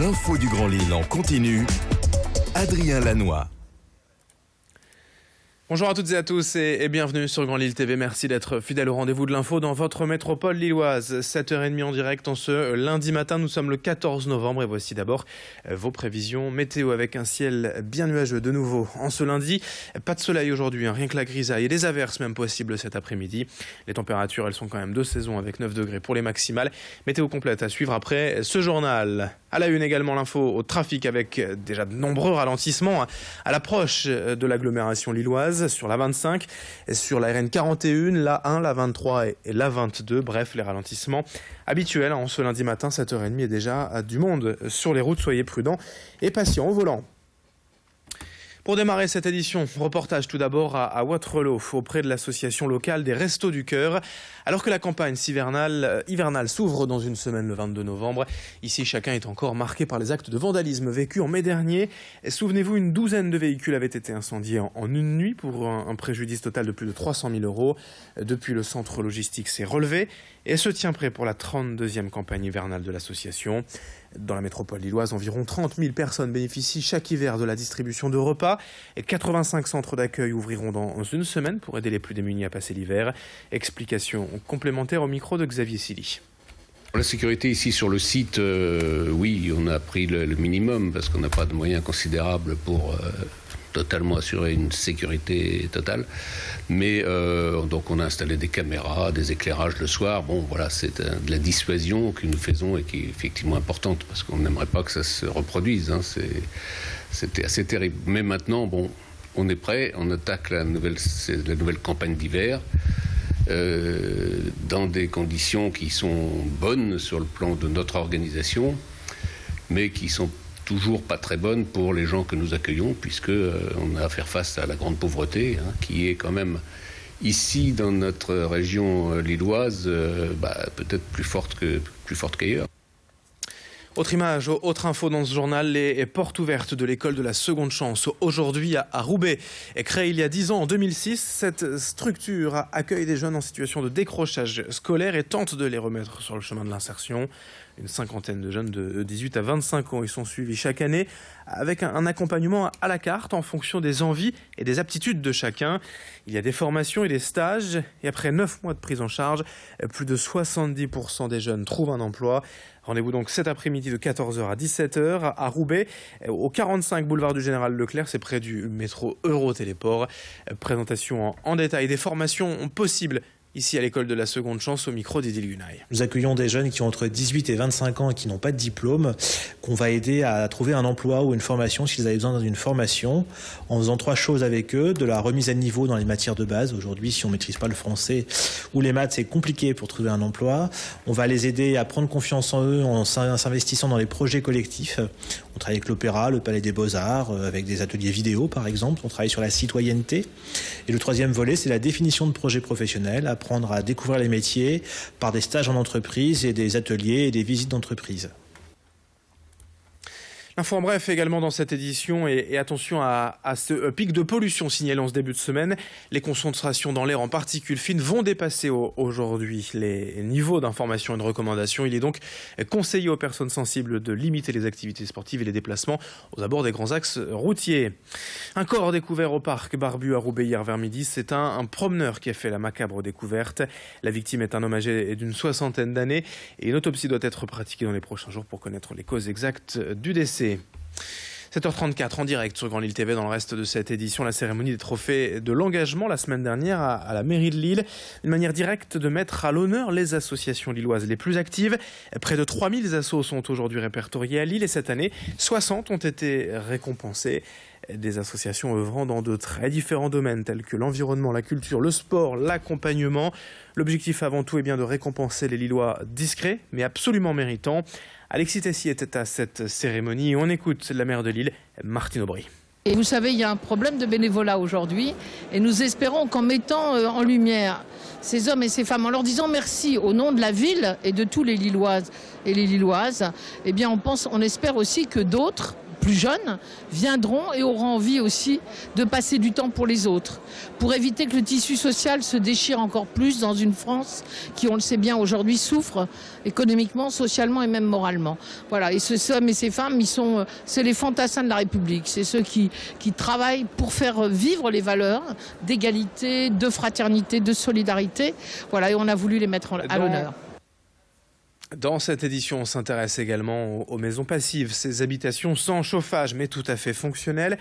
L'info du Grand Lille en continu. Adrien Lanois. Bonjour à toutes et à tous et bienvenue sur Grand Lille TV. Merci d'être fidèle au rendez-vous de l'info dans votre métropole lilloise. 7h30 en direct en ce lundi matin. Nous sommes le 14 novembre et voici d'abord vos prévisions météo avec un ciel bien nuageux de nouveau. En ce lundi, pas de soleil aujourd'hui, rien que la grisaille et des averses même possibles cet après-midi. Les températures, elles sont quand même de saison avec 9 degrés pour les maximales. Météo complète à suivre après ce journal. À la une également l'info au trafic avec déjà de nombreux ralentissements à l'approche de l'agglomération lilloise. Sur la 25, sur la RN 41, la 1, la 23 et la 22. Bref, les ralentissements habituels en ce lundi matin, 7h30 et déjà du monde sur les routes. Soyez prudents et patients au volant. Pour démarrer cette édition, reportage tout d'abord à Wattrelos, auprès de l'association locale des Restos du Cœur. Alors que la campagne hivernale s'ouvre dans une semaine le 22 novembre, ici chacun est encore marqué par les actes de vandalisme vécus en mai dernier. Souvenez-vous, une douzaine de véhicules avaient été incendiés en une nuit pour un préjudice total de plus de 300 000 €. Depuis, le centre logistique s'est relevé et se tient prêt pour la 32e campagne hivernale de l'association. Dans la métropole lilloise, environ 30 000 personnes bénéficient chaque hiver de la distribution de repas. Et 85 centres d'accueil ouvriront dans une semaine pour aider les plus démunis à passer l'hiver. Explication complémentaire au micro de Xavier Silly. La sécurité ici sur le site, oui, on a pris le minimum parce qu'on n'a pas de moyens considérables pour totalement assurer une sécurité totale. Mais donc on a installé des caméras, des éclairages le soir. Bon, voilà, c'est de la dissuasion que nous faisons et qui est effectivement importante parce qu'on n'aimerait pas que ça se reproduise. C'était assez terrible. Mais maintenant, bon, on est prêt, on attaque la nouvelle campagne d'hiver dans des conditions qui sont bonnes sur le plan de notre organisation, mais qui sont toujours pas très bonnes pour les gens que nous accueillons, puisque on a à faire face à la grande pauvreté, qui est quand même ici dans notre région lilloise, peut-être plus forte qu'ailleurs. Autre image, autre info dans ce journal, les portes ouvertes de l'école de la seconde chance. Aujourd'hui à Roubaix, créée il y a 10 ans, en 2006, cette structure accueille des jeunes en situation de décrochage scolaire et tente de les remettre sur le chemin de l'insertion. Une cinquantaine de jeunes de 18 à 25 ans, ils sont suivis chaque année avec un accompagnement à la carte en fonction des envies et des aptitudes de chacun. Il y a des formations et des stages et après 9 mois de prise en charge, plus de 70% des jeunes trouvent un emploi. Rendez-vous donc cet après-midi de 14h à 17h à Roubaix, au 45 boulevard du Général Leclerc, c'est près du métro Eurotéléport. Présentation en détail des formations possibles ici à l'école de la seconde chance au micro d'Edil Gunaï. Nous accueillons des jeunes qui ont entre 18 et 25 ans et qui n'ont pas de diplôme, qu'on va aider à trouver un emploi ou une formation s'ils avaient besoin d'une formation, en faisant 3 choses avec eux: de la remise à niveau dans les matières de base. Aujourd'hui, si on ne maîtrise pas le français ou les maths, c'est compliqué pour trouver un emploi. On va les aider à prendre confiance en eux en s'investissant dans les projets collectifs. On travaille avec l'Opéra, le Palais des Beaux-Arts, avec des ateliers vidéo par exemple. On travaille sur la citoyenneté. Et le 3e volet, c'est la définition de projets professionnels, apprendre à découvrir les métiers par des stages en entreprise et des ateliers et des visites d'entreprise. L'info en bref également dans cette édition et attention à ce pic de pollution signalé en ce début de semaine. Les concentrations dans l'air en particules fines vont dépasser aujourd'hui les niveaux d'information et de recommandation. Il est donc conseillé aux personnes sensibles de limiter les activités sportives et les déplacements aux abords des grands axes routiers. Un corps découvert au parc Barbu à Roubaix hier vers midi. C'est un promeneur qui a fait la macabre découverte. La victime est un homme âgé d'une 60aine d'années et une autopsie doit être pratiquée dans les prochains jours pour connaître les causes exactes du décès. 7h34 en direct sur Grand Lille TV. Dans le reste de cette édition, la cérémonie des trophées de l'engagement la semaine dernière à la mairie de Lille. Une manière directe de mettre à l'honneur les associations lilloises les plus actives. Près de 3000 assos sont aujourd'hui répertoriés à Lille et cette année, 60 ont été récompensés. Des associations œuvrant dans de très différents domaines tels que l'environnement, la culture, le sport, l'accompagnement. L'objectif avant tout est bien de récompenser les Lillois discrets mais absolument méritants. Alexis Tessier était à cette cérémonie et on écoute la maire de Lille, Martine Aubry. Et vous savez, il y a un problème de bénévolat aujourd'hui et nous espérons qu'en mettant en lumière ces hommes et ces femmes, en leur disant merci au nom de la ville et de tous les Lilloises et les Lilloises, eh bien on espère aussi que d'autres, plus jeunes viendront et auront envie aussi de passer du temps pour les autres, pour éviter que le tissu social se déchire encore plus dans une France qui, on le sait bien aujourd'hui, souffre économiquement, socialement et même moralement. Voilà, et ces hommes et ces femmes, c'est les fantassins de la République, c'est ceux qui travaillent pour faire vivre les valeurs d'égalité, de fraternité, de solidarité. Voilà, et on a voulu les mettre à l'honneur. Dans cette édition, on s'intéresse également aux maisons passives, ces habitations sans chauffage mais tout à fait fonctionnelles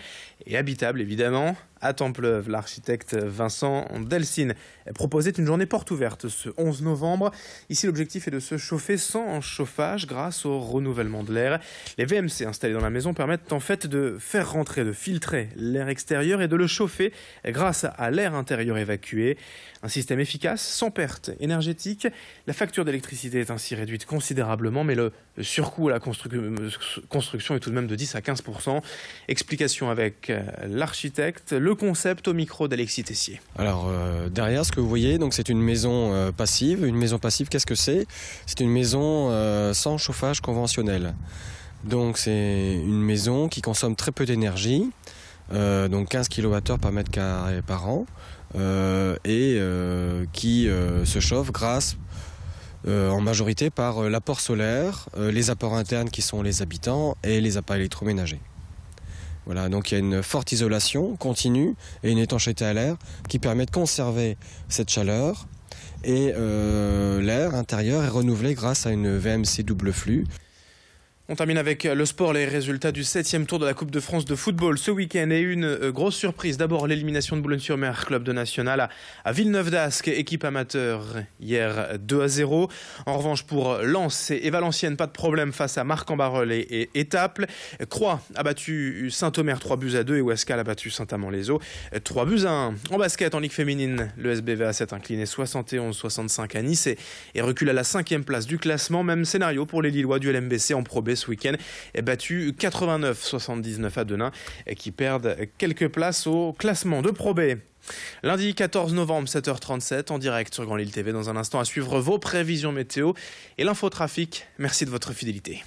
et habitables évidemment. À Templeuve, l'architecte Vincent Delcine proposait une journée porte ouverte ce 11 novembre. Ici, l'objectif est de se chauffer sans chauffage grâce au renouvellement de l'air. Les VMC installés dans la maison permettent en fait de faire rentrer, de filtrer l'air extérieur et de le chauffer grâce à l'air intérieur évacué. Un système efficace, sans perte énergétique. La facture d'électricité est ainsi réduite considérablement, mais le surcoût à la construction est tout de même de 10 à 15%. Explication avec l'architecte. Le concept au micro d'Alexis Tessier. Alors derrière ce que vous voyez, donc c'est une maison passive. Une maison passive, qu'est-ce que c'est ? C'est une maison sans chauffage conventionnel. Donc c'est une maison qui consomme très peu d'énergie, donc 15 kWh par mètre carré par an, et qui se chauffe grâce en majorité par l'apport solaire, les apports internes qui sont les habitants et les appareils électroménagers. Voilà, donc il y a une forte isolation continue et une étanchéité à l'air qui permet de conserver cette chaleur et l'air intérieur est renouvelé grâce à une VMC double flux. On termine avec le sport, les résultats du 7e tour de la Coupe de France de football ce week-end et une grosse surprise. D'abord l'élimination de Boulogne-sur-Mer, club de national à Villeneuve-d'Ascq, équipe amateur hier 2-0. En revanche pour Lens et Valenciennes, pas de problème face à Marc-en-Barœul et Étaples. Croix a battu Saint-Omer 3-2 et Ouescal a battu Saint-Amand-les-Eaux 3-1. En basket, en Ligue féminine, le SBVA s'est incliné 71-65 à Nice et recule à la 5e place du classement. Même scénario pour les Lillois du LMBC en Pro B ce week-end, est battu 89-79 à Denain, qui perdent quelques places au classement de Pro B. Lundi 14 novembre, 7h37, en direct sur Grand Lille TV. Dans un instant, à suivre vos prévisions météo et l'infotrafic. Merci de votre fidélité.